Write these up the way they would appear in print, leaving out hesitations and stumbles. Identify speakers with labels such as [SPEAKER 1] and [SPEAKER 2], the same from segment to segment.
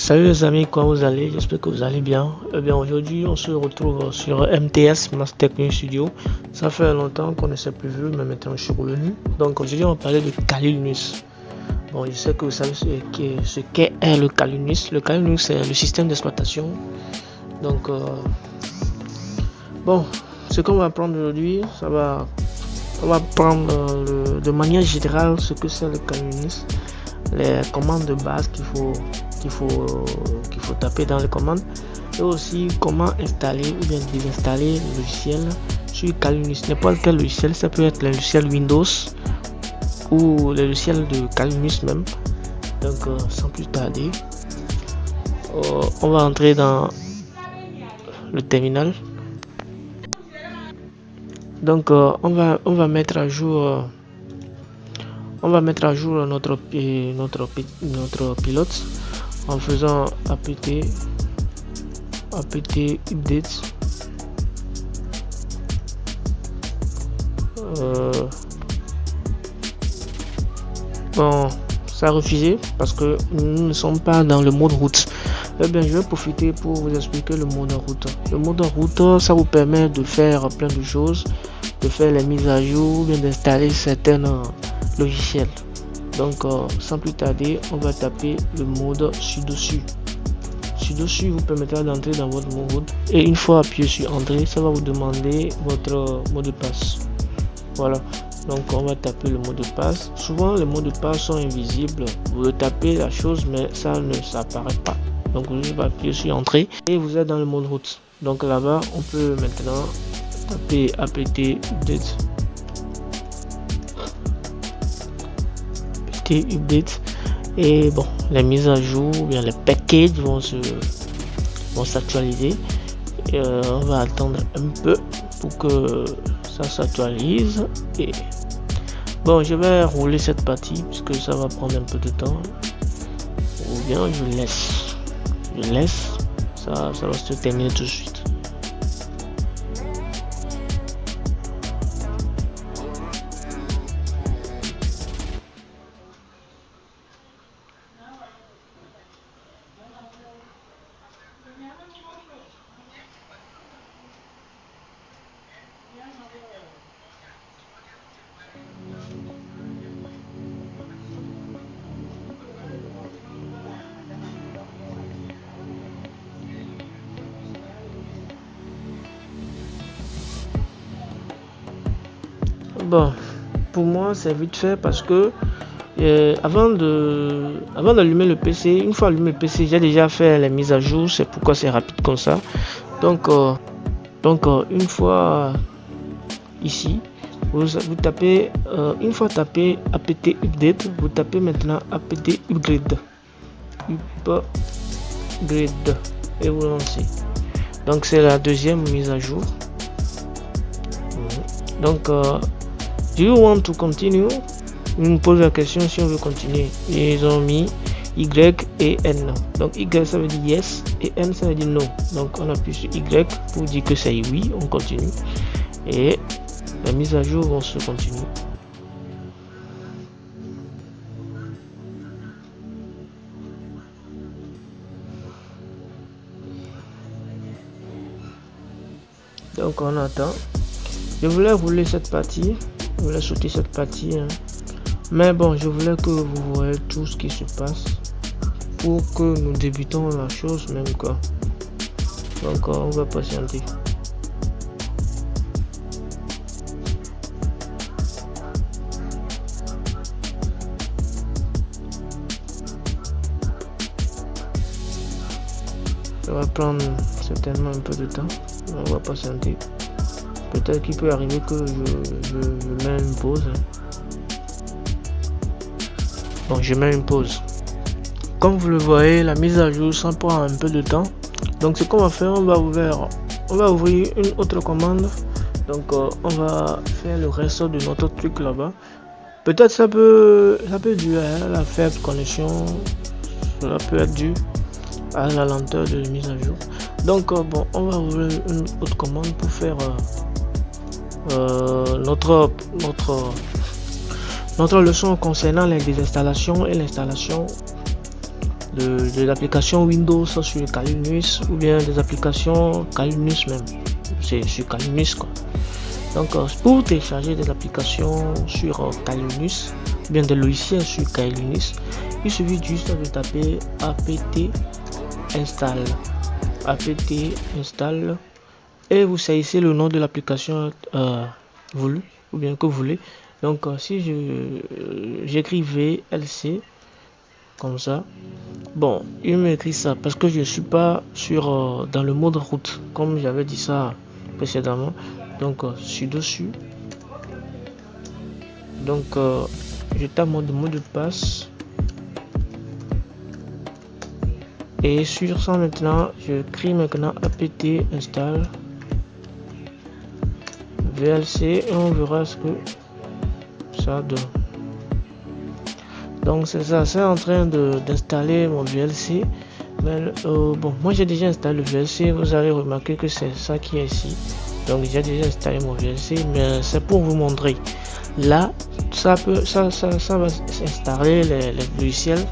[SPEAKER 1] Salut les amis, comment vous allez? J'espère que vous allez bien. Aujourd'hui, on se retrouve sur MTS Master Technique Studio. Ça fait longtemps qu'on ne s'est plus vu, mais maintenant je suis revenu. Donc aujourd'hui, on va parler de Kali Linux. Bon, je sais que vous savez ce qu'est le Kali Linux. Le Kali Linux, c'est le système d'exploitation. Donc, ce qu'on va apprendre aujourd'hui, on va prendre de manière générale ce que c'est le Kali Linux, les commandes de base qu'il faut taper dans les commandes, et aussi comment installer ou bien désinstaller le logiciel sur Kali Linux. N'importe quel logiciel, ça peut être le logiciel Windows ou le logiciel de Kali Linux même. Donc sans plus tarder, on va entrer dans le terminal. Donc on va mettre à jour notre pilote en faisant apt update. Bon, ça a refusé parce que nous ne sommes pas dans le mode route. Je vais profiter pour vous expliquer le mode route. Le mode route, ça vous permet de faire plein de choses, de faire les mises à jour, bien d'installer certains logiciels. Donc sans plus tarder, on va taper le mode sudo. Sudo vous permettra d'entrer dans votre mode, et une fois appuyé sur entrée, ça va vous demander votre mot de passe. Voilà, donc on va taper le mot de passe. Souvent les mots de passe sont invisibles, vous tapez la chose mais ça ne s'apparaît pas. Donc vous allez appuyer sur entrée et vous êtes dans le mode route. Donc là-bas on peut maintenant taper apt update, et bon, les mises à jour ou bien les packages vont s'actualiser. On va attendre un peu pour que ça s'actualise. Et bon, je vais rouler cette partie puisque ça va prendre un peu de temps, ou bien je laisse ça va se terminer tout de suite. Bon, pour moi c'est vite fait parce que avant d'allumer le PC, une fois allumé le PC, j'ai déjà fait les mises à jour, c'est pourquoi c'est rapide comme ça. Donc une fois ici, vous tapez une fois tapé apt update, vous tapez maintenant apt upgrade et vous lancez. Donc c'est la deuxième mise à jour. Donc do you want to continue? Ils nous posent la question si on veut continuer. Ils ont mis Y et N. Donc Y ça veut dire yes et N ça veut dire no. Donc on appuie sur Y pour dire que c'est oui, on continue. Et la mise à jour vont se continuer. Donc on attend. Je voulais rouler cette partie. Je voulais sauter cette partie, mais bon, je voulais que vous voyez tout ce qui se passe pour que nous débutons la chose même quoi. Donc on va patienter. Ça va prendre certainement un peu de temps. On va patienter. Peut-être qu'il peut arriver que je mets une pause. Bon, je mets une pause. Comme vous le voyez, la mise à jour ça prend un peu de temps. Donc ce qu'on va faire, on va ouvrir une autre commande. Donc on va faire le reste de notre truc là-bas. Peut-être ça peut durer à la faible connexion. Cela peut être dû à la lenteur de la mise à jour. Donc bon, on va ouvrir une autre commande pour faire notre leçon concernant les désinstallations et l'installation de l'application Windows sur Kali Linux ou bien des applications Kali Linux même. C'est sur Kali Linux quoi. Donc pour télécharger des applications sur Kali Linux ou bien des logiciels sur Kali Linux, il suffit juste de taper apt install et vous saisissez le nom de l'application voulu ou bien que vous voulez. Donc si j'écris VLC comme ça, bon, il m'écrit ça parce que je ne suis pas sur dans le mode route comme j'avais dit ça précédemment. Donc je suis dessus, donc je tape mon mot de passe et sur ça maintenant je crée maintenant apt install VLC et on verra ce que ça donne. Donc c'est ça, c'est en train d'installer mon VLC. Mais bon, moi j'ai déjà installé le VLC, vous allez remarquer que c'est ça qui est ici. Donc j'ai déjà installé mon VLC, mais c'est pour vous montrer. Là, ça va s'installer les logiciels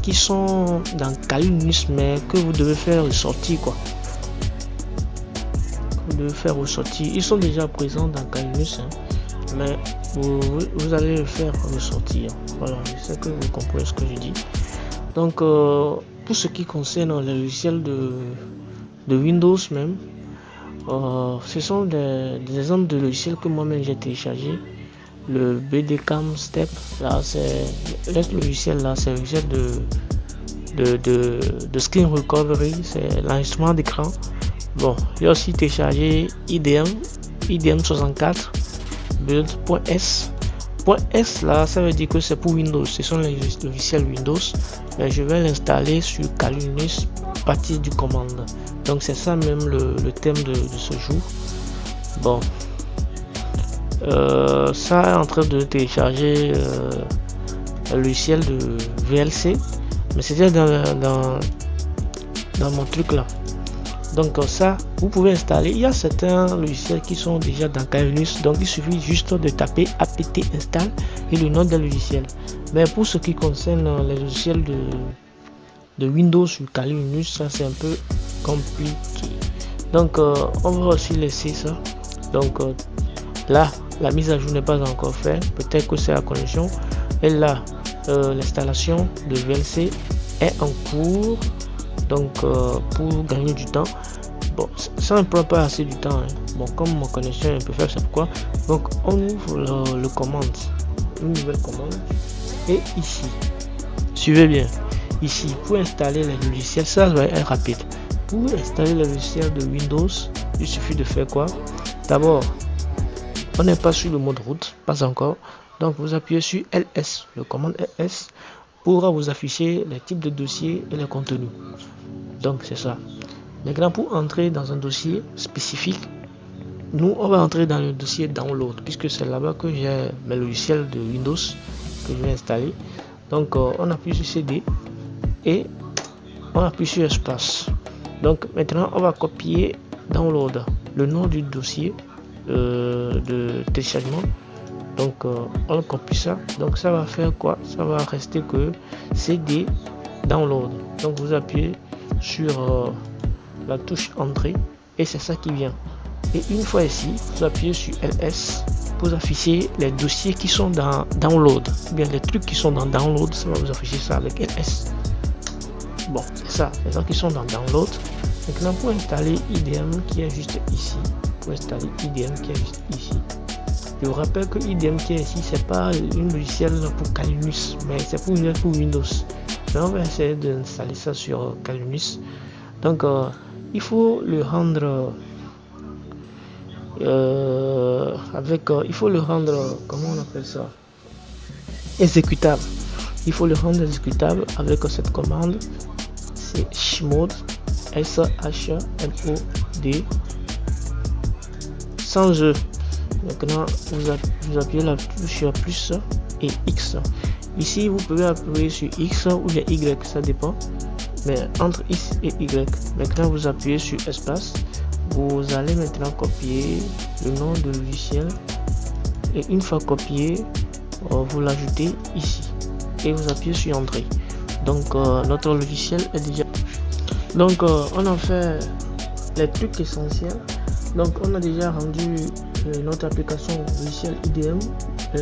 [SPEAKER 1] qui sont dans Kali Linux, mais que vous devez faire ressortir quoi. Vous devez faire ressortir. Ils sont déjà présents dans Kali Linux, hein, mais vous allez le faire ressortir. Voilà, je sais que vous comprenez ce que je dis. Donc pour ce qui concerne les logiciels de Windows même, ce sont des exemples de logiciels que moi-même j'ai téléchargé. Le BDCam Step, là c'est le logiciel là, c'est le logiciel de screen recovery, c'est l'enregistrement d'écran. Bon, j'ai aussi téléchargé IDM 64 build.s. .s là, ça veut dire que c'est pour Windows, ce sont les logiciels Windows, mais je vais l'installer sur Kali Linux à partir du commande. Donc c'est ça même le thème de ce jour. Bon, ça est en train de télécharger le logiciel de VLC, mais c'était dans mon truc là. Donc ça, vous pouvez installer. Il y a certains logiciels qui sont déjà dans Kali Linux, donc il suffit juste de taper apt install et le nom des logiciels. Mais pour ce qui concerne les logiciels de Windows sur Kali Linux, ça c'est un peu compliqué. Donc on va aussi laisser ça. Donc là, la mise à jour n'est pas encore faite. Peut-être que c'est la connexion. Et là, l'installation de VLC est en cours. Donc pour gagner du temps, bon, ça ne prend pas assez du temps, hein. Bon, comme mon connexion est un peu faible, c'est pourquoi. Donc on ouvre le commande, une nouvelle commande, et ici, suivez bien, ici pour installer les logiciels, ça va être rapide. Pour installer les logiciels de Windows, il suffit de faire quoi? D'abord, on n'est pas sur le mode route, pas encore, donc vous appuyez sur LS, le commande LS pour vous afficher les types de dossiers et les contenus. Donc c'est ça. Maintenant pour entrer dans un dossier spécifique, nous on va entrer dans le dossier download puisque c'est là-bas que j'ai mes logiciels de Windows que je vais installer. Donc on appuie sur CD et on appuie sur espace. Donc maintenant on va copier download, le nom du dossier de téléchargement. Donc on copie ça, donc ça va faire quoi? Ça va rester que CD download. Donc vous appuyez sur la touche entrée et c'est ça qui vient. Et une fois ici, vous appuyez sur LS pour afficher les dossiers qui sont dans download, ou bien les trucs qui sont dans download, ça va vous afficher ça avec LS. Bon, c'est ça, les gens qui sont dans download. Maintenant pour installer IDM qui est juste ici, je vous rappelle que IDM qui est ici, c'est pas une logiciel pour Kali Linux, mais c'est pour Windows. Mais on va essayer d'installer ça sur Kali Linux. Donc il faut le rendre comment on appelle ça, exécutable. Il faut le rendre exécutable avec cette commande, c'est chmod, S-H-M-O-D, sans E. Maintenant vous appuyez la touche plus et X. Ici vous pouvez appuyer sur X ou bien Y, ça dépend, mais entre X et Y. Maintenant vous appuyez sur espace, vous allez maintenant copier le nom de logiciel et une fois copié vous l'ajoutez ici et vous appuyez sur entrée. Donc notre logiciel est déjà... Donc on a fait les trucs essentiels. Donc on a déjà rendu notre application logicielle IDM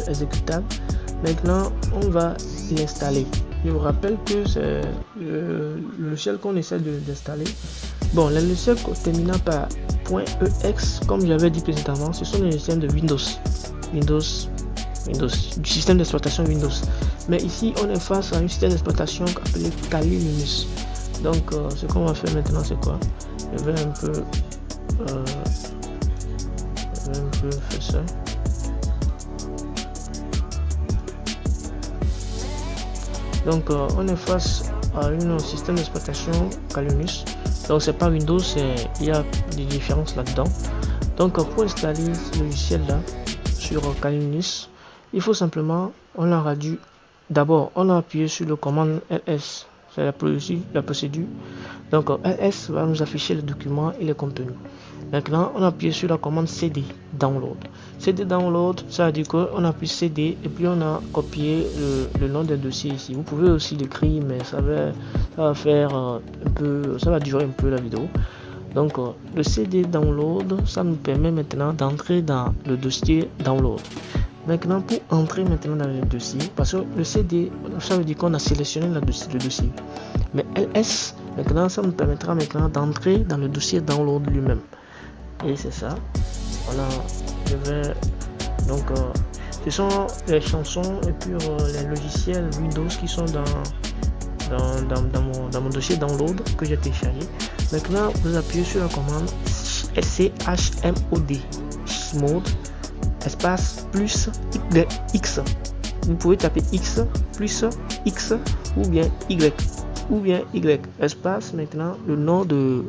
[SPEAKER 1] exécutable. Maintenant on va l'installer. Je vous rappelle que c'est le logiciel qu'on essaie d'installer. Bon, les logiciels terminant par .ex, comme j'avais dit précédemment, ce sont des logiciels de Windows, du système d'exploitation Windows. Mais ici on est face à un système d'exploitation appelé Kali Linux. Donc ce qu'on va faire maintenant c'est quoi? Je vais un peu faire ça. Donc on est face à un système d'exploitation Kali Linux. Donc c'est pas Windows, il y a des différences là-dedans. Donc pour installer ce logiciel là sur Kali Linux, il faut simplement, on a dû d'abord on a appuyé sur le commande ls, c'est la procédure. Donc ls va nous afficher le document et le contenu. Maintenant on a appuyé sur la commande cd download. Cd download, ça veut dire qu'on appuie cd et puis on a copié le nom des dossiers ici. Vous pouvez aussi l'écrire, mais ça va faire un peu, ça va durer un peu la vidéo. Donc le cd download, ça nous permet maintenant d'entrer dans le dossier download. Maintenant pour entrer maintenant dans le dossier, parce que le cd, ça veut dire qu'on a sélectionné le dossier. Mais ls, maintenant ça nous permettra maintenant d'entrer dans le dossier download lui-même. Et c'est ça. Voilà, je vais donc ce sont les chansons et puis les logiciels Windows qui sont dans mon dossier download que j'ai téléchargé. Maintenant vous appuyez sur la commande chmod espace plus x. Vous pouvez taper x plus x ou bien y espace maintenant le nom de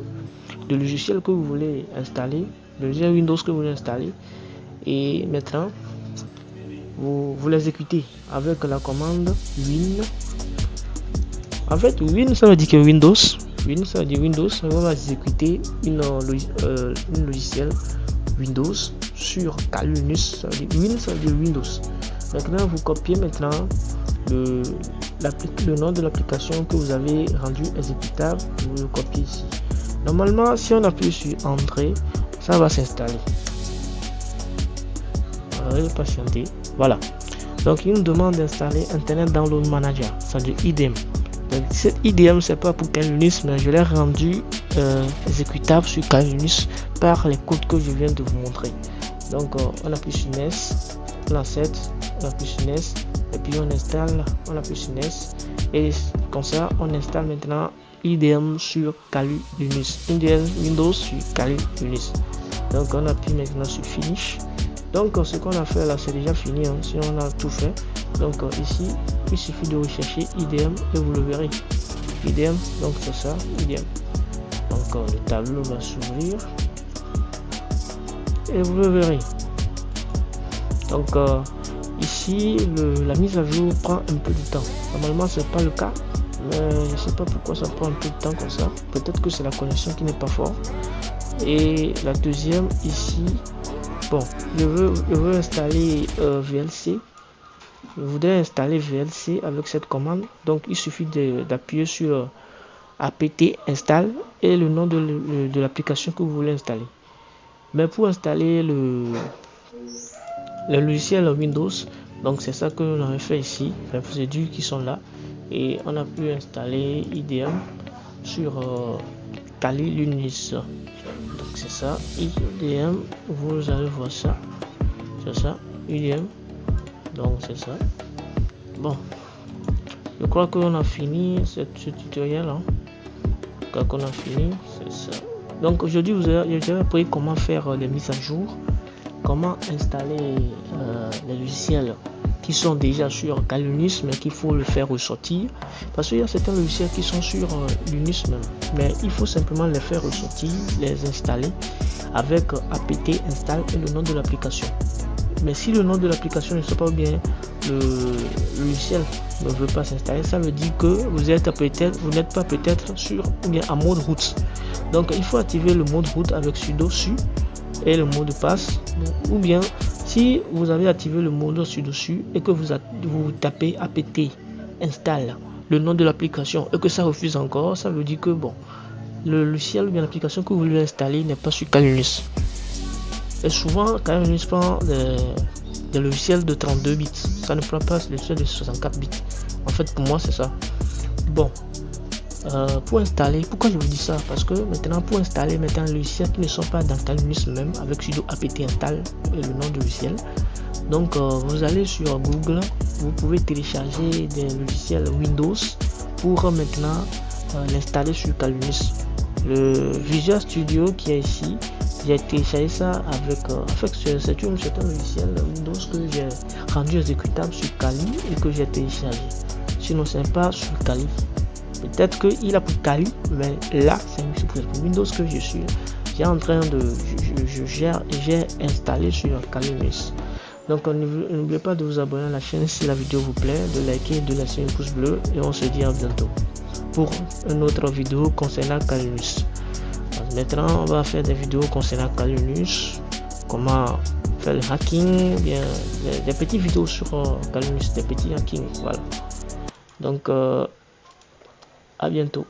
[SPEAKER 1] logiciel que vous voulez installer, le logiciel Windows que vous voulez installer, et maintenant vous l'exécutez avec la commande win. En fait win ça veut dire que Windows, ça veut dire Windows, on va exécuter une logiciel Windows sur Kali Linux, ça veut dire win, ça veut dire Windows. Maintenant vous copiez maintenant le nom de l'application que vous avez rendu exécutable, vous le copiez ici. Normalement, si on appuie sur entrée, ça va s'installer. Patienter. Voilà. Donc, il nous demande d'installer Internet Download Manager, c'est-à-dire IDM. Donc, cette IDM, c'est pas pour Kali Linux, mais je l'ai rendu exécutable sur Kali Linux par les codes que je viens de vous montrer. Donc, on appuie sur NES, on accepte, on appuie sur NES, et puis on installe, on appuie sur NES, et comme ça, on installe maintenant IDM sur Kali Linux, IDM Windows sur Kali Linux. Donc on appuie maintenant sur Finish. Donc ce qu'on a fait là c'est déjà fini, hein, si on a tout fait. Donc ici il suffit de rechercher IDM et vous le verrez. IDM, donc c'est ça, IDM. Donc le tableau va s'ouvrir et vous le verrez. Donc ici la mise à jour prend un peu de temps. Normalement c'est pas le cas. Je sais pas pourquoi ça prend un peu de temps comme ça. Peut-être que c'est la connexion qui n'est pas forte. Et la deuxième ici, bon, je veux installer VLC. Je voudrais installer VLC avec cette commande. Donc il suffit d'appuyer sur apt install et le nom de l'application que vous voulez installer. Mais pour installer le logiciel Windows, donc c'est ça que l'on avait fait ici, les procédures qui sont là. Et on a pu installer IDM sur Kali Linux. Donc c'est ça, IDM, vous allez voir ça, c'est ça, IDM. Donc c'est ça. Bon, je crois qu'on a fini ce tutoriel. Hein. Quand on a fini, c'est ça. Donc aujourd'hui, vous avez appris comment faire les mises à jour, comment installer les logiciels qui sont déjà sur Kali Linux mais qu'il faut le faire ressortir parce qu'il y a certains logiciels qui sont sur Linux même, mais il faut simplement les faire ressortir, les installer avec apt install et le nom de l'application. Mais si le nom de l'application ne sait pas bien, le logiciel ne veut pas s'installer, ça veut dire que vous n'êtes pas peut-être sur ou bien en mode root. Donc il faut activer le mode root avec sudo su et le mot de passe, ou bien si vous avez activé le mode ci-dessus et que vous tapez apt install le nom de l'application et que ça refuse encore, ça veut dire que bon, le logiciel ou bien l'application que vous voulez installer n'est pas sur Kali Linux. Et souvent, Kali Linux prend des logiciels de 32 bits. Ça ne prend pas les logiciels de 64 bits. En fait, pour moi, c'est ça. Bon, pour installer, pourquoi je vous dis ça? Parce que maintenant, pour installer maintenant les logiciels qui ne sont pas dans Kali Linux même, avec sudo apt install et le nom du logiciel. Donc, vous allez sur Google, vous pouvez télécharger des logiciels Windows pour maintenant l'installer sur Kali Linux. Le Visual Studio qui est ici, j'ai téléchargé ça avec c'est un logiciel Windows que j'ai rendu exécutable sur Kali et que j'ai téléchargé. Sinon, c'est pas sur Kali. Peut-être qu'il a pour Kali, mais là, c'est pour Windows que je suis. J'ai en train de, j'ai installé sur Kali Linux. Donc, n'oubliez pas de vous abonner à la chaîne si la vidéo vous plaît, de liker, de laisser un pouce bleu et on se dit à bientôt pour une autre vidéo concernant Kali Linux. Maintenant, on va faire des vidéos concernant Kali Linux, comment faire le hacking, bien des petites vidéos sur Kali Linux, des petits hacking, voilà. Donc, à bientôt.